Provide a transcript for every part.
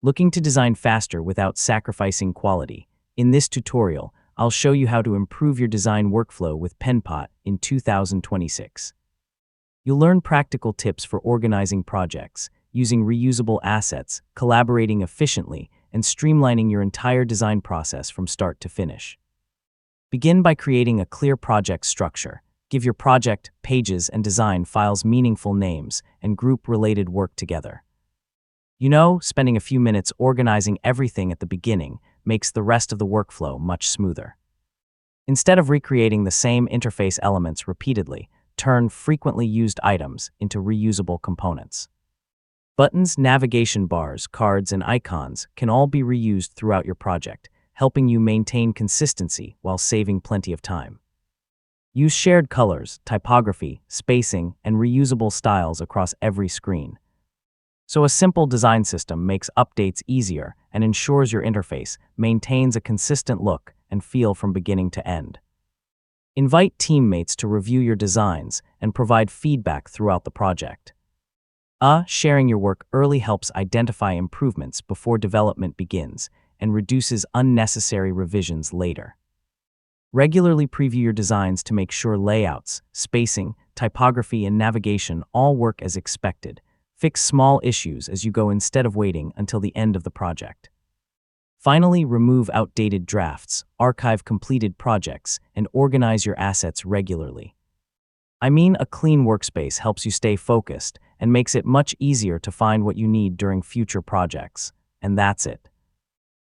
Looking to design faster without sacrificing quality? In this tutorial, I'll show you how to improve your design workflow with Penpot in 2026. You'll learn practical tips for organizing projects, using reusable assets, collaborating efficiently, and streamlining your entire design process from start to finish. Begin by creating a clear project structure. Give your project, pages, and design files meaningful names, and group related work together. Spending a few minutes organizing everything at the beginning makes the rest of the workflow much smoother. Instead of recreating the same interface elements repeatedly, turn frequently used items into reusable components. Buttons, navigation bars, cards, and icons can all be reused throughout your project, helping you maintain consistency while saving plenty of time. Use shared colors, typography, spacing, and reusable styles across every screen. So a simple design system makes updates easier and ensures your interface maintains a consistent look and feel from beginning to end. Invite teammates to review your designs and provide feedback throughout the project. Sharing your work early helps identify improvements before development begins and reduces unnecessary revisions later. Regularly preview your designs to make sure layouts, spacing, typography, and navigation all work as expected. Fix small issues as you go instead of waiting until the end of the project. Finally, remove outdated drafts, archive completed projects, and organize your assets regularly. A clean workspace helps you stay focused and makes it much easier to find what you need during future projects. And that's it.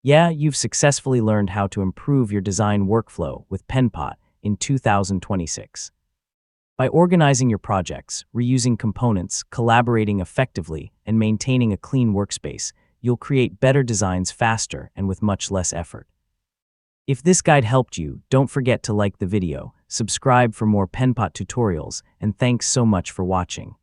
You've successfully learned how to improve your design workflow with Penpot in 2026. By organizing your projects, reusing components, collaborating effectively, and maintaining a clean workspace, you'll create better designs faster and with much less effort. If this guide helped you, don't forget to like the video, subscribe for more Penpot tutorials, and thanks so much for watching.